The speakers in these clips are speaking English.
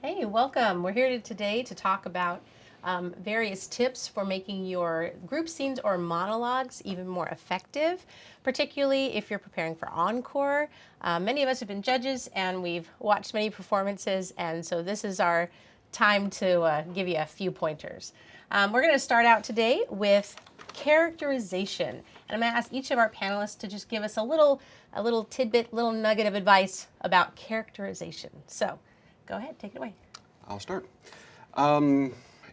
Hey, welcome. We're here today to talk about various tips for making your group scenes or monologues even more effective, particularly if you're preparing for Encore. Many of us have been judges and we've watched many performances, and so this is our time to give you a few pointers. We're going to start out today with characterization, and I'm going to ask each of our panelists to just give us a little tidbit, little nugget of advice about characterization. So, go ahead, take it away. I'll start.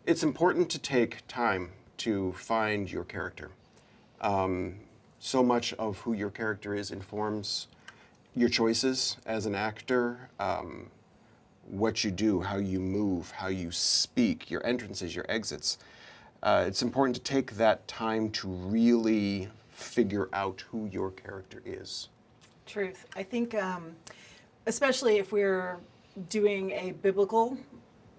It's important to take time to find your character. So much of who your character is informs your choices as an actor, what you do, how you move, how you speak, your entrances, your exits. It's important to take that time to really figure out who your character is. Truth. I think, especially if we're doing a biblical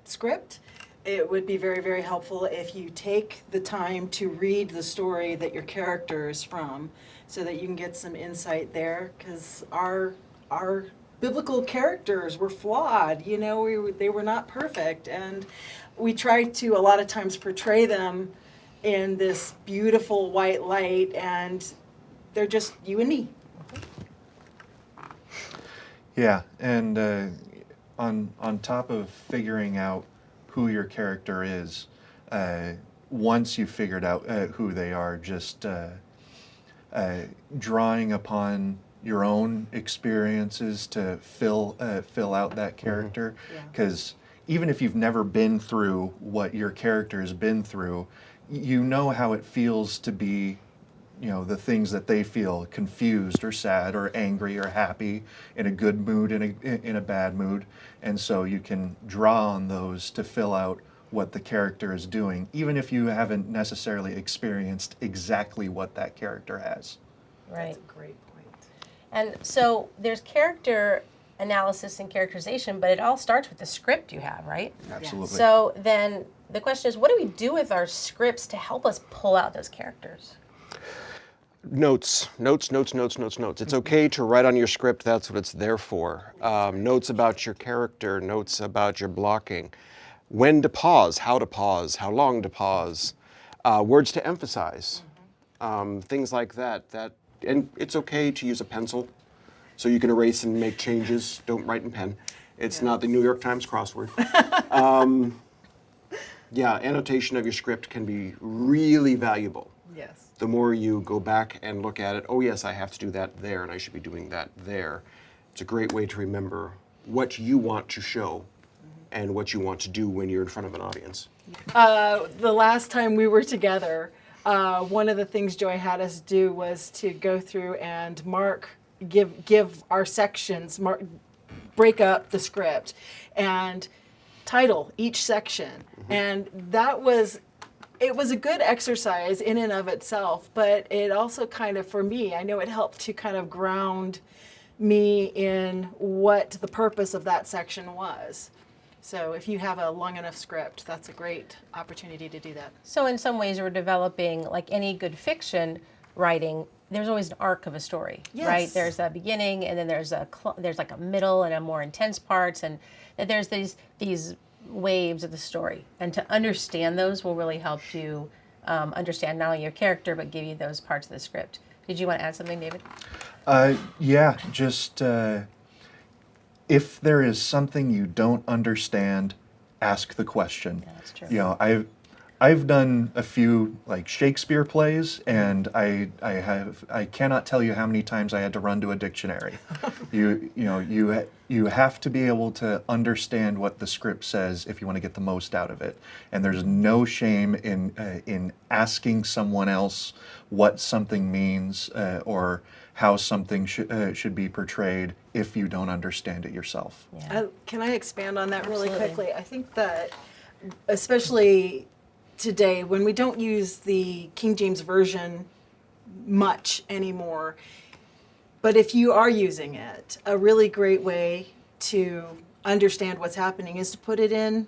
script, it would be very, very helpful if you take the time to read the story that your character is from, so that you can get some insight there. Because our biblical characters were flawed. You know, they were not perfect, and we try to a lot of times portray them in this beautiful white light, and they're just you and me. Yeah, and on top of figuring out who your character is, once you've figured out who they are, just drawing upon your own experiences to fill out that character. Because even if you've never been through what your character has been through, you know how it feels to be, the things that they feel, confused or sad or angry or happy, in a good mood, in a bad mood. And so you can draw on those to fill out what the character is doing, even if you haven't necessarily experienced exactly what that character has. Right. That's a great point. And so there's character analysis and characterization, but it all starts with the script you have, right? Absolutely. So then the question is, what do we do with our scripts to help us pull out those characters? Notes. It's okay to write on your script. That's what it's there for. Notes about your character, notes about your blocking. When to pause, how long to pause, words to emphasize, things like that. And it's okay to use a pencil, so you can erase and make changes. Don't write in pen. It's not the New York Times crossword. Annotation of your script can be really valuable. Yes. The more you go back and look at it, oh yes, I have to do that there, and I should be doing that there. It's a great way to remember what you want to show and what you want to do when you're in front of an audience. The last time we were together, one of the things Joy had us do was to go through and give our sections, break up the script, and title each section. And it was a good exercise in and of itself, but it also kind of, for me, I know it helped to kind of ground me in what the purpose of that section was. So if you have a long enough script, that's a great opportunity to do that. So in some ways we're developing, like any good fiction writing, there's always an arc of a story, Yes. right? There's a beginning, and then there's like a middle and a more intense parts, and there's these waves of the story. And to understand those will really help you understand not only your character, but give you those parts of the script. Did you want to add something, David? Just if there is something you don't understand, ask the question. Yeah, that's true. I've done a few like Shakespeare plays, and I cannot tell you how many times I had to run to a dictionary. You have to be able to understand what the script says if you want to get the most out of it. And there's no shame in asking someone else what something means or how something should be portrayed if you don't understand it yourself. Yeah. Can I expand on that really Absolutely. quickly? I think that, especially today, when we don't use the King James Version much anymore, but if you are using it, a really great way to understand what's happening is to put it in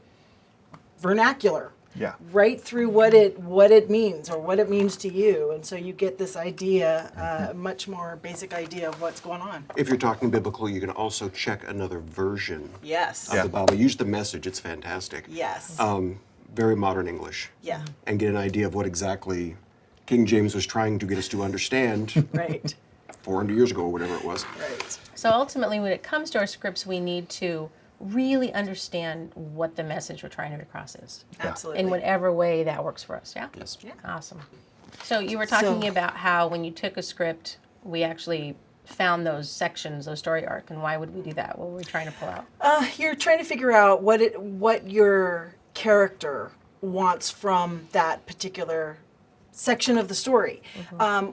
vernacular. Yeah. right through what it means or what it means to you, and so you get this idea, much more basic idea of what's going on. If you're talking biblical, you can also check another version Yes. of the Bible. Use the Message; it's fantastic. Yes. Very modern English. Yeah. And get an idea of what exactly King James was trying to get us to understand Right. 400 years ago or whatever it was. Right. So ultimately, when it comes to our scripts, we need to really understand what the message we're trying to get across is, Absolutely. in whatever way that works for us. Yeah. Yes. Yeah. Awesome. So you were talking So- about how when you took a script, we actually found those sections, those story arc, and why would we do that? What were we trying to pull out? You're trying to figure out what your character wants from that particular section of the story.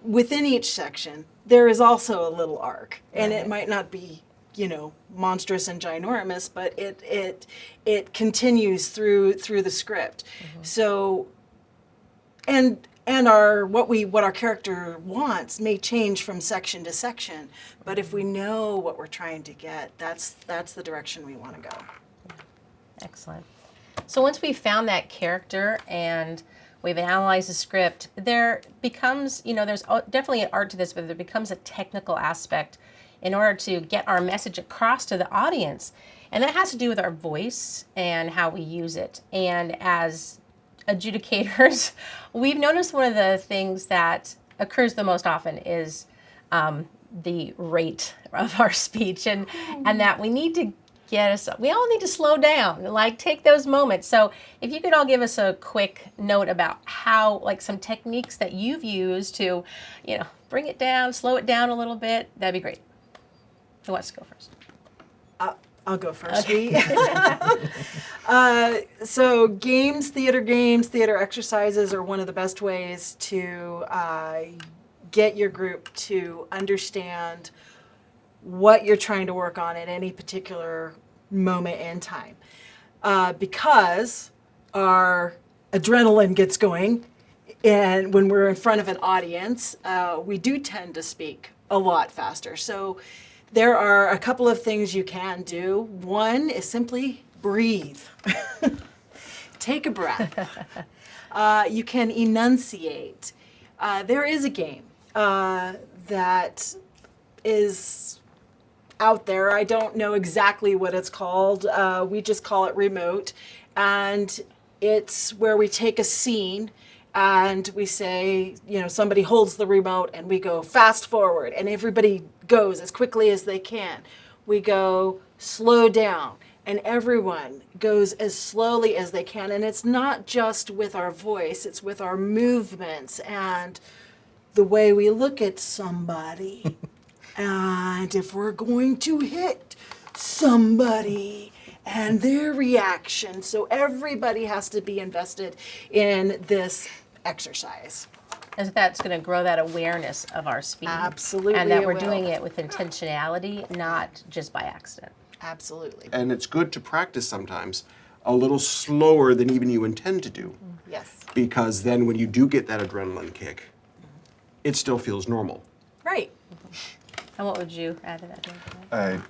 Within each section, there is also a little arc, and it might not be, monstrous and ginormous, but it continues through the script. So, and what our character wants may change from section to section, but if we know what we're trying to get, that's the direction we want to go. Excellent. So once we've found that character and we've analyzed the script, there becomes, there's definitely an art to this, but there becomes a technical aspect in order to get our message across to the audience. And that has to do with our voice and how we use it. And as adjudicators, we've noticed one of the things that occurs the most often is the rate of our speech, and that we need to we all need to slow down, like take those moments. So if you could all give us a quick note about how, like some techniques that you've used to, bring it down, slow it down a little bit, that'd be great. Who wants to go first? I'll go first. So theater exercises are one of the best ways to get your group to understand what you're trying to work on at any particular moment in time. Because our adrenaline gets going, and when we're in front of an audience, we do tend to speak a lot faster. So there are a couple of things you can do. One is simply breathe. Take a breath. You can enunciate. There is a game that is out there. I don't know exactly what it's called. We just call it remote. And it's where we take a scene and we say, somebody holds the remote and we go fast forward and everybody goes as quickly as they can. We go slow down and everyone goes as slowly as they can. And it's not just with our voice, it's with our movements and the way we look at somebody. And if we're going to hit somebody and their reaction. So everybody has to be invested in this exercise. And that's going to grow that awareness of our speed. Absolutely And that it we're will. doing it with intentionality, not just by accident. Absolutely. And it's good to practice sometimes a little slower than even you intend to do. Yes. Because then when you do get that adrenaline kick, it still feels normal. Right. And what would you add to that?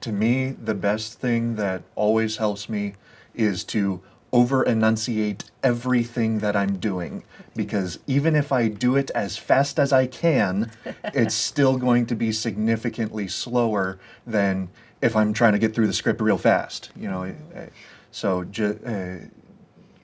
To me, the best thing that always helps me is to over enunciate everything that I'm doing, because even if I do it as fast as I can, it's still going to be significantly slower than if I'm trying to get through the script real fast. So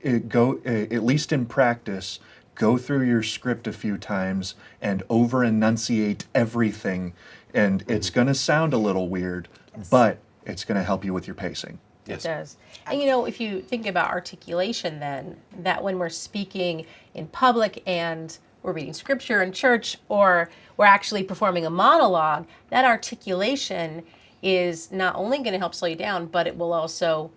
at least in practice, go through your script a few times and over enunciate everything, and it's going to sound a little weird, but it's going to help you with your pacing. Yes. It does. And if you think about articulation, then that when we're speaking in public and we're reading scripture in church, or we're actually performing a monologue, that articulation is not only going to help slow you down, but it will also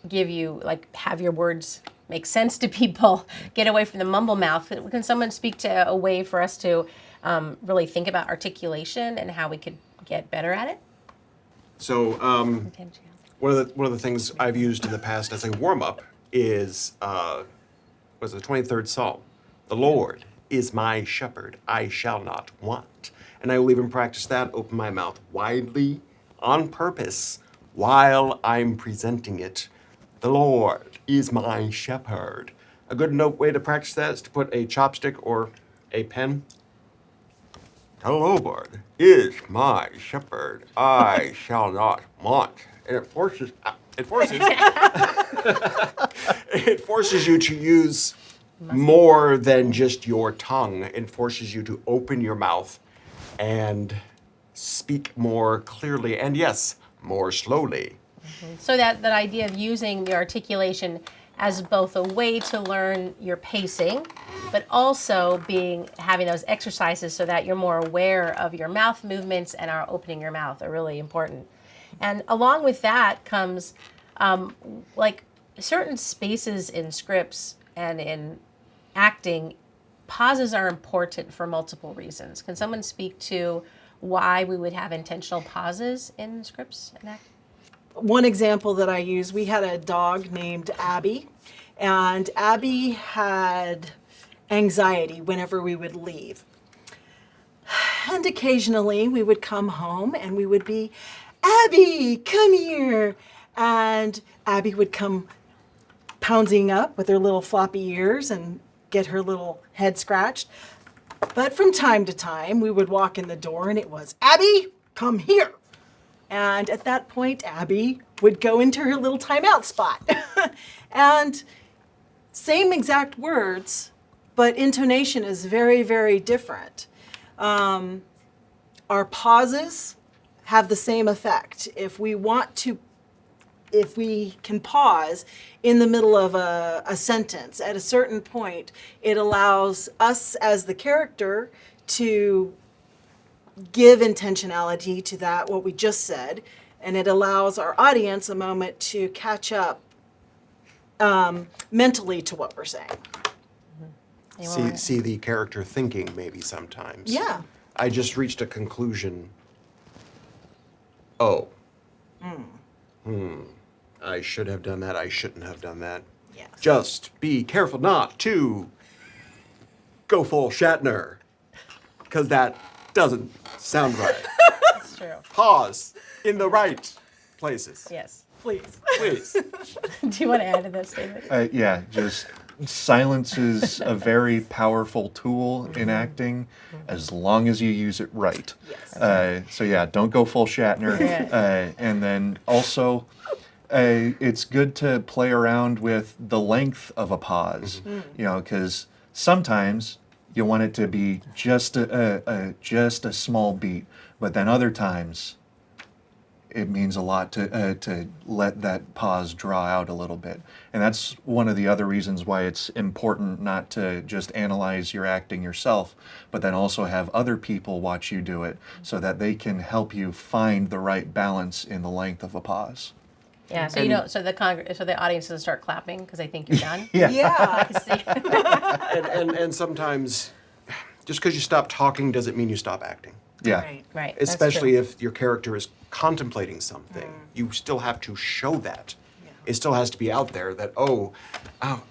give you, have your words make sense to people, get away from the mumble mouth. Can someone speak to a way for us to really think about articulation and how we could get better at it? So one of the things I've used in the past as a warm up is was the 23rd Psalm. The Lord is my shepherd; I shall not want. And I will even practice that. Open my mouth widely on purpose while I'm presenting it The Lord is my shepherd. A good way to practice that is to put a chopstick or a pen. The Lord is my shepherd. I shall not want. And it forces it forces you to use more than just your tongue. It forces you to open your mouth and speak more clearly and, yes, more slowly. So that idea of using the articulation as both a way to learn your pacing, but also having those exercises so that you're more aware of your mouth movements and are opening your mouth are really important. And along with that comes like certain spaces in scripts and in acting, pauses are important for multiple reasons. Can someone speak to why we would have intentional pauses in scripts and acting? One example that I use, we had a dog named Abby, and Abby had anxiety whenever we would leave. And occasionally we would come home and we would be, Abby, come here. And Abby would come pouncing up with her little floppy ears and get her little head scratched. But from time to time, we would walk in the door and it was, Abby, come here. And at that point, Abby would go into her little timeout spot. And same exact words, but intonation is very, very different. Our pauses have the same effect. If we can pause in the middle of a sentence at a certain point, it allows us as the character to give intentionality to that, what we just said, and it allows our audience a moment to catch up mentally to what we're saying. See the character thinking maybe sometimes. Yeah. I just reached a conclusion. Oh. I should have done that. I shouldn't have done that. Yes. Just be careful not to go full Shatner, because that doesn't sound right. That's true. Pause in the right places. Yes. Please. Please. Do you want to add to that statement? Yeah, just silence is a very powerful tool in acting as long as you use it right. Yes. So yeah, don't go full Shatner. Yeah. And then also, it's good to play around with the length of a pause, you know, because sometimes you want it to be just a small beat, but then other times it means a lot to let that pause draw out a little bit. And that's one of the other reasons why it's important not to just analyze your acting yourself, but then also have other people watch you do it so that they can help you find the right balance in the length of a pause. Yeah. So you don't. So the audience doesn't start clapping because they think you're done. Yeah. And sometimes just because you stop talking doesn't mean you stop acting. Yeah. Right. Right. that's Especially true. if your character is contemplating something. You still have to show that. Yeah. It still has to be out there that, I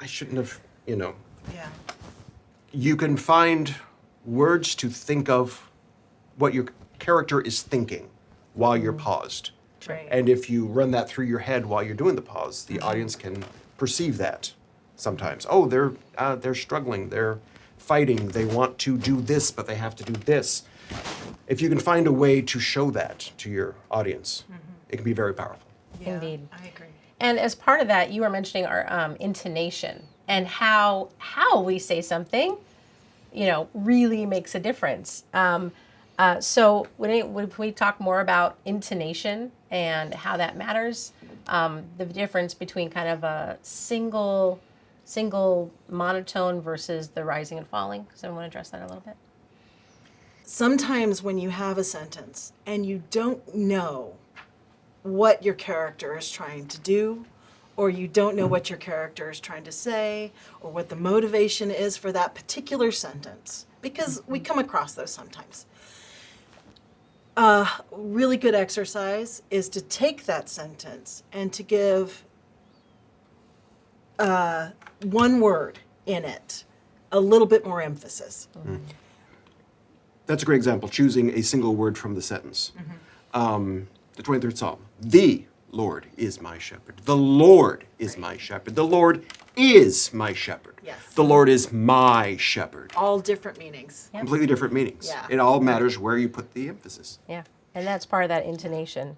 shouldn't have, you know. Yeah. You can find words to think of what your character is thinking while you're paused. Right. And if you run that through your head while you're doing the pause, the audience can perceive that sometimes. Oh, they're struggling, they're fighting, they want to do this, but they have to do this. If you can find a way to show that to your audience, it can be very powerful. Yeah, Indeed. I agree. And as part of that, you were mentioning our intonation and how we say something, really makes a difference. So would we talk more about intonation and how that matters? The difference between kind of a single monotone versus the rising and falling. Does anyone want to address that a little bit? Sometimes when you have a sentence and you don't know what your character is trying to do, or you don't know what your character is trying to say, or what the motivation is for that particular sentence, because we come across those sometimes. A really good exercise is to take that sentence and to give one word in it a little bit more emphasis. That's a great example, choosing a single word from the sentence. The 23rd Psalm. The Lord is my shepherd. The Lord is my shepherd. The Lord is my shepherd. Yes. The Lord is my shepherd. All different meanings. Yep. Completely different meanings. Yeah. It all matters where you put the emphasis. Yeah, and that's part of that intonation.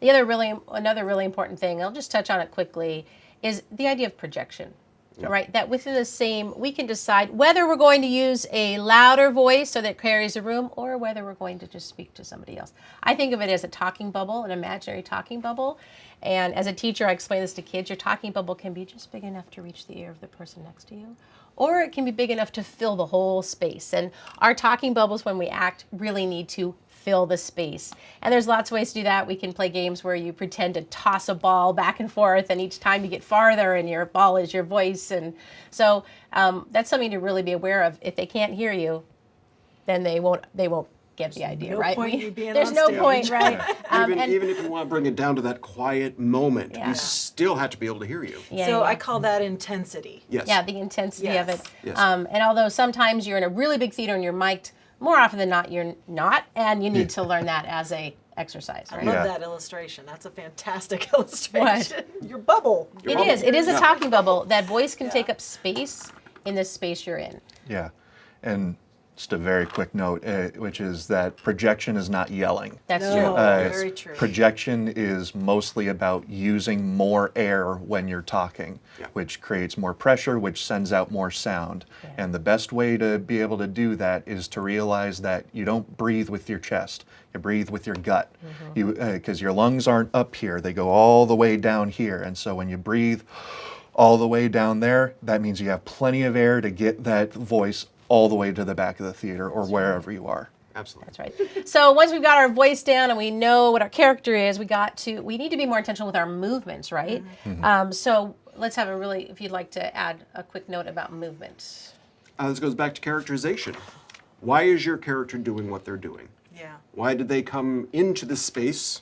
Another really important thing, I'll just touch on it quickly, is the idea of projection. Yeah. Right, that within the same, we can decide whether we're going to use a louder voice so that it carries the room, or whether we're going to just speak to somebody else. I think of it as a talking bubble, an imaginary talking bubble. And as a teacher, I explain this to kids. Your talking bubble can be just big enough to reach the ear of the person next to you, or it can be big enough to fill the whole space. And our talking bubbles, when we act, really need to fill the space. And there's lots of ways to do that. We can play games where you pretend to toss a ball back and forth, and each time you get farther and your ball is your voice. And so that's something to really be aware of. If they can't hear you, then they won't get the idea, no right? point in you being There's on no stage. point, right? Even if you want to bring it down to that quiet moment, Yeah. we still have to be able to hear you. Yeah, So yeah. I call that intensity. Yes. Yeah, the intensity of it. Yes. Yes. And although sometimes you're in a really big theater and you're mic'd, more often than not, you're not, and you need to learn that as a exercise, I right? love Yeah. that illustration. That's a fantastic illustration. Your bubble. Your It bubble. is. It is a Yeah. talking bubble. That voice can Yeah. take up space in the space you're in. Yeah. And just a very quick note, which is that projection is not yelling. That's No. true. Very true. Projection is mostly about using more air when you're talking, Yeah. which creates more pressure, which sends out more sound. Yeah. And the best way to be able to do that is to realize that you don't breathe with your chest, you breathe with your gut. Because your lungs aren't up here, they go all the way down here. And so when you breathe all the way down there, that means you have plenty of air to get that voice all the way to the back of the theater or wherever you are. Absolutely. That's right. So once we've got our voice down and we know what our character is, we need to be more intentional with our movements, right? So let's have if you'd like to add a quick note about movement. This goes back to characterization. Why is your character doing what they're doing? Yeah. Why did they come into this space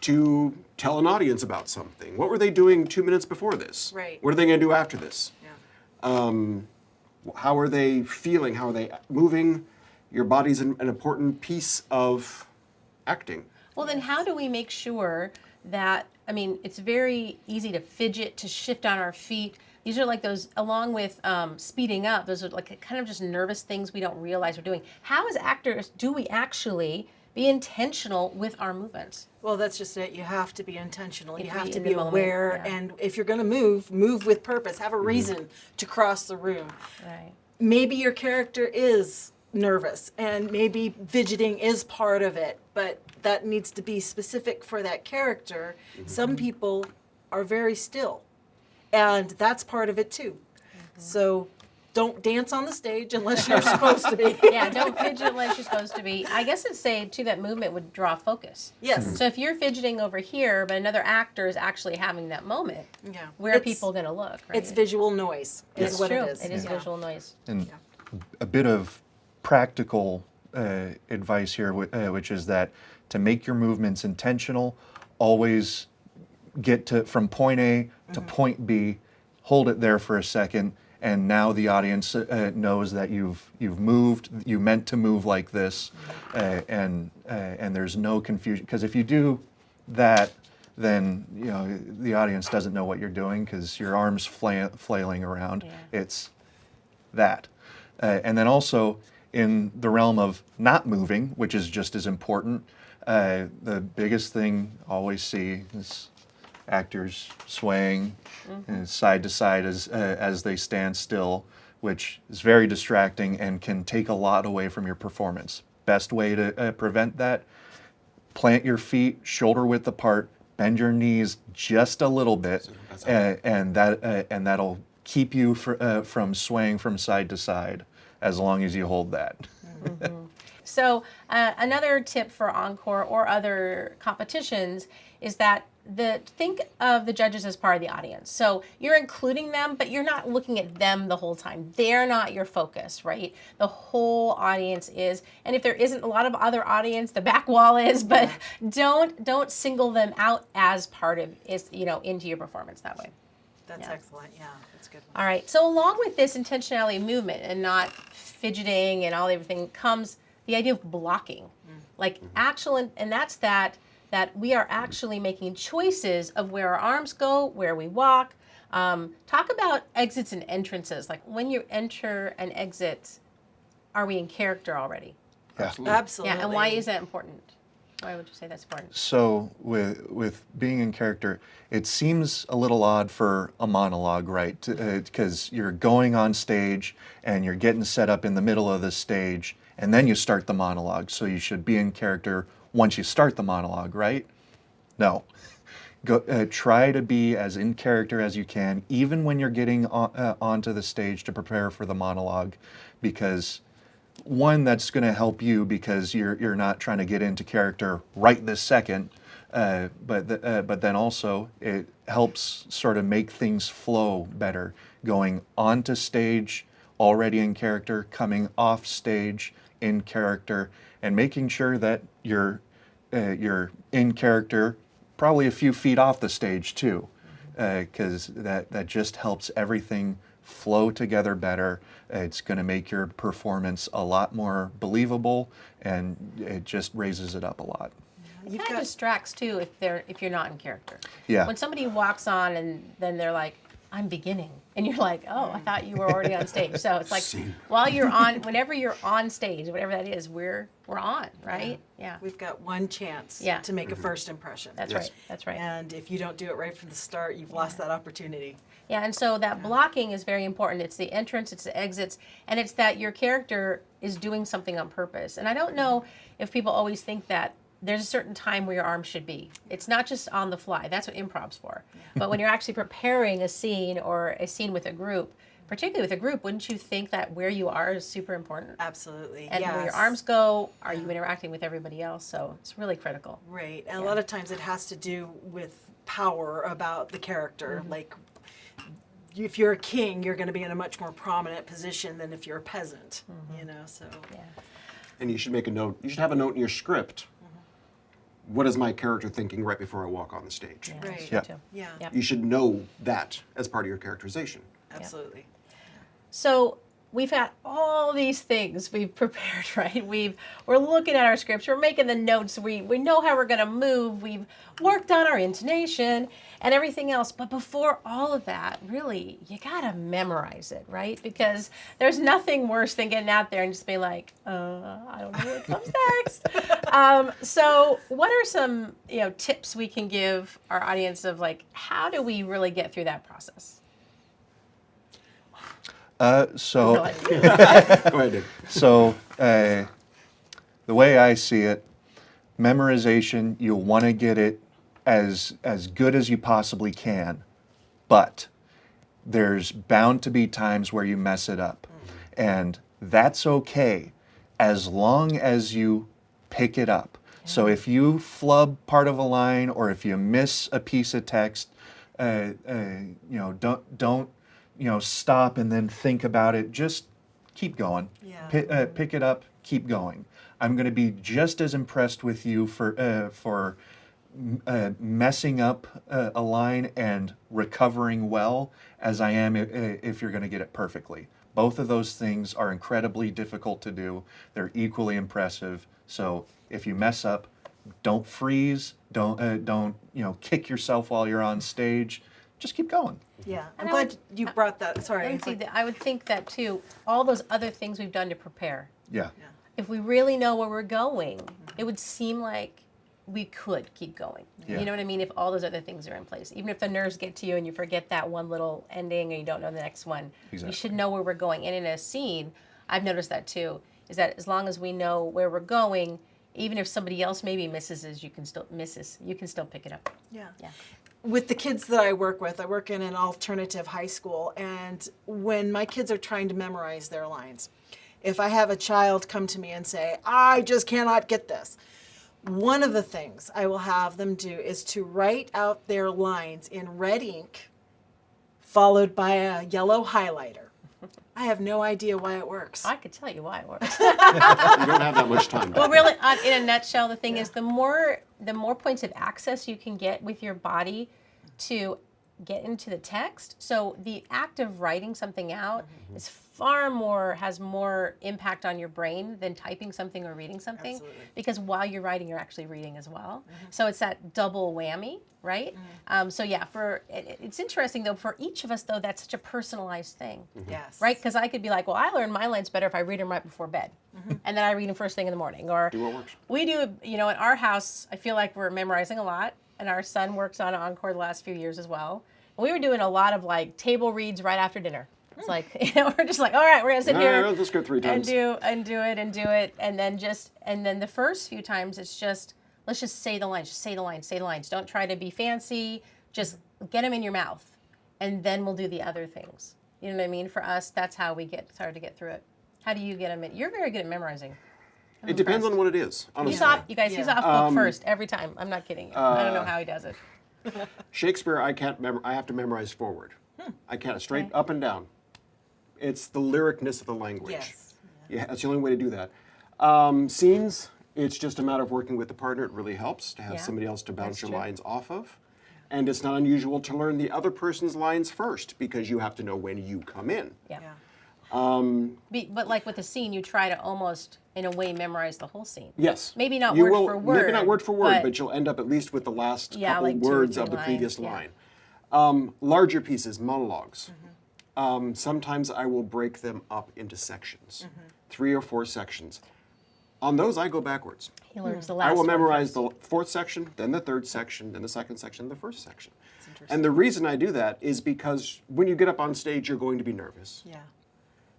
to tell an audience about something? What were they doing 2 minutes before this? Right. What are they going to do after this? Yeah. How are they feeling? How are they moving? Your body's an important piece of acting. Well, then how do we make sure that, it's very easy to fidget, to shift on our feet. These are like those, along with speeding up, those are like kind of just nervous things we don't realize we're doing. How as actors do we actually be intentional with our movements? Well, that's just it. You have to be intentional. You You have be to in be the moment, aware. yeah. And if you're going to move with purpose. Have a reason to cross the room. Right. Maybe your character is nervous and maybe fidgeting is part of it, but that needs to be specific for that character. Some people are very still, and that's part of it too. So don't dance on the stage unless you're supposed to be. Yeah, don't fidget unless you're supposed to be. I guess I'd say, too, that movement would draw focus. Yes. So if you're fidgeting over here, but another actor is actually having that moment, Yeah. where are It's- people going to look, right? It's visual noise is It's what true. it is. It is Yeah. visual noise. And a bit of practical advice here, which is that to make your movements intentional, always get from point A to point B, hold it there for a second, and now the audience knows that you've moved. You meant to move like this, and there's no confusion. Because if you do that, then the audience doesn't know what you're doing because your arms flailing around. Yeah. It's that. And then also in the realm of not moving, which is just as important, the biggest thing I always see is actors swaying side to side as they stand still, which is very distracting and can take a lot away from your performance. Best way to prevent that, plant your feet shoulder width apart, bend your knees just a little bit, and that'll keep you from swaying from side to side as long as you hold that. So another tip for Encore or other competitions is that think of the judges as part of the audience. So you're including them, but you're not looking at them the whole time. They're not your focus, right? The whole audience is. And if there isn't a lot of other audience, the back wall is, but don't single them out as part of into your performance that way. That's Yeah. excellent. Yeah, that's a good. All right. So along with this intentionality of movement and not fidgeting and all everything comes the idea of blocking, like actual, and that's that that we are actually making choices of where our arms go, where we walk. Talk about exits and entrances. Like when you enter and exit, are we in character already? Absolutely. Absolutely. Yeah, and why is that important? Why would you say that's important? So with being in character, it seems a little odd for a monologue, right? Because you're going on stage and you're getting set up in the middle of the stage, and then you start the monologue. So you should be in character once you start the monologue, right? No. Try to be as in character as you can, even when you're getting onto the stage to prepare for the monologue, because one, that's going to help you because you're not trying to get into character right this second, but then also it helps sort of make things flow better. Going onto stage already in character, coming off stage in character, and making sure that you're in character, probably a few feet off the stage too, because that just helps everything flow together better. It's going to make your performance a lot more believable, and it just raises it up a lot. It kind of distracts too if you're not in character. Yeah. When somebody walks on and then they're like, "I'm beginning," and you're like, "Oh, I thought you were already on stage." So it's like Scene. whenever you're on stage, whatever that is, we're on, right? Yeah. We've got one chance Yeah. to make a first impression. That's Yes. right. That's right. And if you don't do it right from the start, you've lost that opportunity. Yeah, and so that blocking is very important. It's the entrance, it's the exits, and it's that your character is doing something on purpose. And I don't know if people always think that there's a certain time where your arms should be. It's not just on the fly. That's what improv's for. But when you're actually preparing a scene or a scene with a group, particularly with a group, wouldn't you think that where you are is super important? Absolutely. And where your yes. arms go, are you interacting with everybody else? So it's really critical. Right. And a lot of times it has to do with power about the character. Like, if you're a king, you're going to be in a much more prominent position than if you're a peasant, you know, so. Yeah. And you should make a note. You should have a note in your script. What is my character thinking right before I walk on the stage? Yeah, Right. that's true Yeah. too. Yeah, Yep. You should know that as part of your characterization. absolutely. So we've got all these things we've prepared, right? We're looking at our scripts, we're making the notes, we know how we're going to move, we've worked on our intonation and everything else. But before all of that, really, you got to memorize it, right? Because there's nothing worse than getting out there and just being like, I don't know what comes next. So what are some tips we can give our audience of like, how do we really get through that process? So. Go ahead, Dave. So, the way I see it, memorization, you'll want to get it as good as you possibly can, but there's bound to be times where you mess it up, and that's okay as long as you pick it up. So if you flub part of a line or if you miss a piece of text, don't stop and then think about it. Just keep going. Yeah. Pick it up. Keep going. I'm going to be just as impressed with you for messing up a line and recovering well as I am if you're going to get it perfectly. Both of those things are incredibly difficult to do. They're equally impressive. So if you mess up, don't freeze. Don't kick yourself while you're on stage. Just keep going. Yeah, I'm And I glad would- you brought that. Sorry. Let me see, I would think that too, all those other things we've done to prepare, Yeah. if we really know where we're going, it would seem like we could keep going. Yeah. You know what I mean? If all those other things are in place. Even if the nerves get to you and you forget that one little ending and you don't know the next one, Exactly. we should know where we're going. And in a scene, I've noticed that too, is that as long as we know where we're going, even if somebody else maybe misses, you can still pick it up. Yeah. Yeah. With the kids that I work in an alternative high school, and when my kids are trying to memorize their lines, if I have a child come to me and say, I just cannot get this, one of the things I will have them do is to write out their lines in red ink, followed by a yellow highlighter. I have no idea why it works. I could tell you why it works. You don't have that much time. Well, really, in a nutshell, the thing is the more points of access you can get with your body to get into the text. So the act of writing something out is has more impact on your brain than typing something or reading something. Absolutely. Because while you're writing, you're actually reading as well. So it's that double whammy, right? So yeah, it's interesting though, for each of us though, that's such a personalized thing. Yes. Right? Because I could be like, well, I learn my lines better if I read them right before bed. And then I read them first thing in the morning. Or Do what works. we do, in our house, I feel like we're memorizing a lot. And our son works on Encore the last few years as well. And we were doing a lot of like table reads right after dinner. It's like, we're just like, all right, we're going to sit here Let's go 3 times. and do it. And then the first few times it's just, let's just say the lines, say the lines. Don't try to be fancy. Just get them in your mouth. And then we'll do the other things. You know what I mean? For us, that's how we started to get through it. How do you get them in? You're very good at memorizing. It depends on what it is, honestly. He's off book first every time. I'm not kidding you. I don't know how he does it. Shakespeare, I have to memorize forward. I can't, straight up and down. It's the lyricness of the language. Yes. Yeah, that's the only way to do that. Scenes, it's just a matter of working with the partner. It really helps to have somebody else to bounce That's your true. lines off of. And it's not unusual to learn the other person's lines first because you have to know when you come in. Yeah. Yeah. But like with the scene, you try to almost, in a way, memorize the whole scene. Yes. Maybe not You word will- for word. Maybe not word for word, but but you'll end up at least with the last couple like 2 or words 3 of the previous lines, line. Larger pieces, monologues. Mm-hmm. Sometimes I will break them up into sections, Mm-hmm. 3 or 4 sections. On those, I go backwards. he learns the last I will one memorize first. the 4th section, then the 3rd section, then the 2nd section, the 1st section. And the reason I do that is because when you get up on stage, you're going to be nervous. Yeah.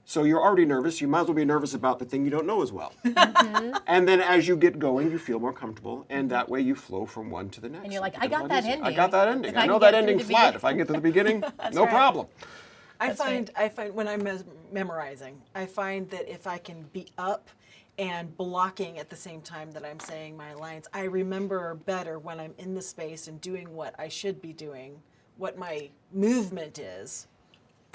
So you're already nervous. You might as well be nervous about the thing you don't know as well. Mm-hmm. And then as you get going, you feel more comfortable, and that way you flow from one to the next. And you're like, It I becomes got a lot that easier. I ending. got that ending. If I I know can that get through ending the flat. beginning. If I get to the beginning, no right. problem. I find when I'm memorizing, I find that if I can be up and blocking at the same time that I'm saying my lines, I remember better when I'm in the space and doing what I should be doing, what my movement is.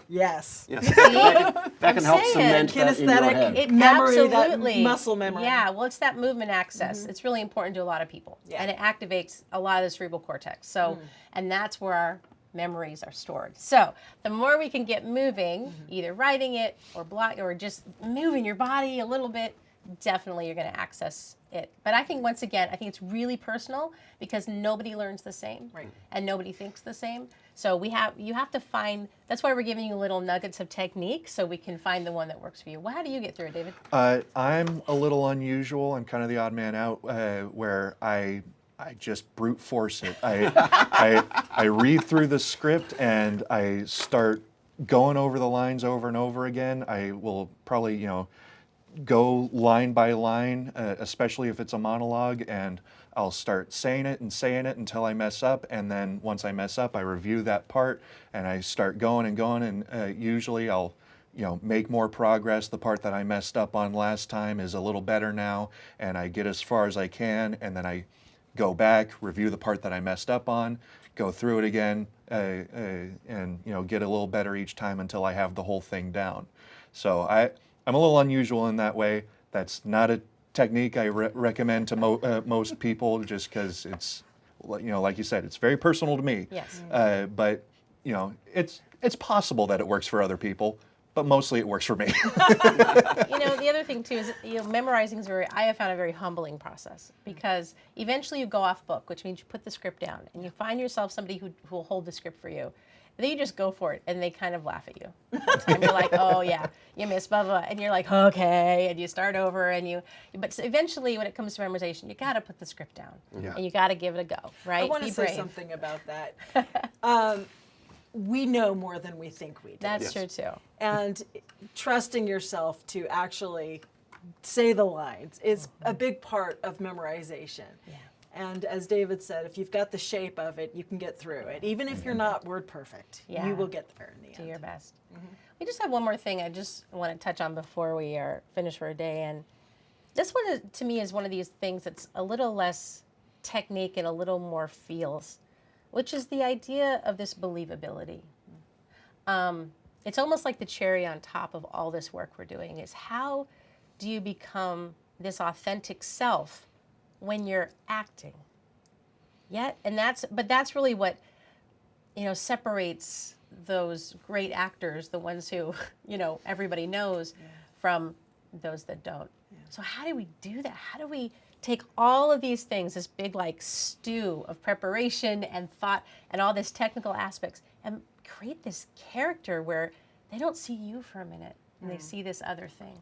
Yes. Yes, that can help saying. cement that in your Kinesthetic. head. It Memory, that absolutely. muscle memory. Yeah, well, it's that movement access. It's really important to a lot of people. Yeah. And it activates a lot of the cerebral cortex. So, and that's where our memories are stored. So, the more we can get moving, either writing it or just moving your body a little bit, definitely you're going to access it. But I think once again, I think it's really personal because nobody learns the same. Right. And nobody thinks the same. So you have to find, that's why we're giving you little nuggets of technique so we can find the one that works for you. Well, how do you get through it, David? I'm a little unusual. I'm kind of the odd man out where I just brute force it. I read through the script and I start going over the lines over and over again. I will probably, go line by line, especially if it's a monologue, and I'll start saying it until I mess up, and then once I mess up, I review that part, and I start going, and usually I'll, make more progress. The part that I messed up on last time is a little better now, and I get as far as I can, and then I go back, review the part that I messed up on, go through it again, and get a little better each time until I have the whole thing down. So I'm a little unusual in that way. That's not a technique I recommend to most people, just because it's, like you said, it's very personal to me. Yes. But it's possible that it works for other people, but mostly it works for me. The other thing too is memorizing is I have found a very humbling process because eventually you go off book, which means you put the script down and you find yourself somebody who will hold the script for you. And then you just go for it, and they kind of laugh at you. And you're like, oh yeah, you missed blah blah, and you're like, okay, and you start over, but eventually when it comes to memorization, you got to put the script down, and you got to give it a go, right? I want to Be say brave. something about that. We know more than we think we do. That's Yes. true too. And trusting yourself to actually say the lines is a big part of memorization. Yeah. And as David said, if you've got the shape of it, you can get through it. Even if you're not word perfect, Yeah. you will get there in the Do end. your best. We just have one more thing I just want to touch on before we are finished for a day, and this one to me is one of these things that's a little less technique and a little more feels, which is the idea of this believability. It's almost like the cherry on top of all this work we're doing is how do you become this authentic self when you're acting? But that's really what separates those great actors, the ones who, everybody knows, from those that don't. So how do we do that? How do we take all of these things, this big like stew of preparation and thought and all this technical aspects, and create this character where they don't see you for a minute and they see this other thing?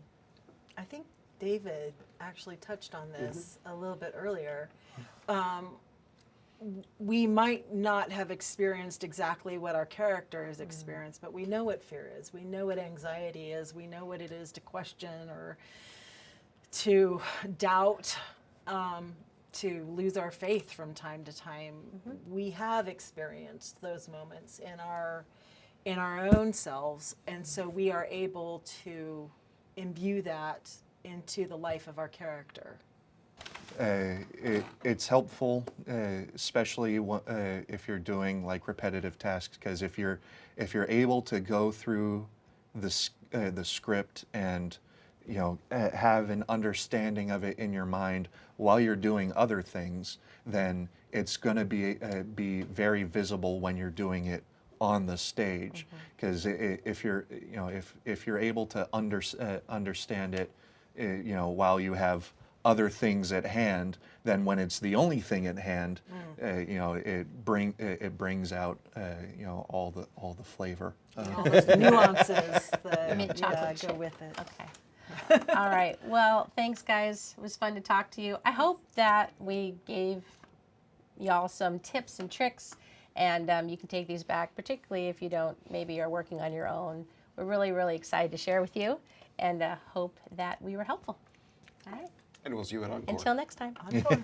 I think David actually touched on this a little bit earlier. We might not have experienced exactly what our character has experienced, but we know what fear is. We know what anxiety is. We know what it is to question or to doubt, to lose our faith from time to time. We have experienced those moments in our own selves, and so we are able to imbue that into the life of our character. It's helpful, especially if you're doing like repetitive tasks, because if you're able to go through the script and have an understanding of it in your mind while you're doing other things, then it's going to be very visible when you're doing it on the stage. Because if you're able to understand it, while you have other things at hand, then when it's the only thing at hand, it brings out all the flavor. All those nuances that Mint chocolate go chip. with it. Okay. All right. Well, thanks, guys. It was fun to talk to you. I hope that we gave y'all some tips and tricks, and you can take these back, particularly if you don't, maybe are working on your own. We're really, really excited to share with you, and hope that we were helpful. All right. And we'll see you at Encore. Until next time. Encore.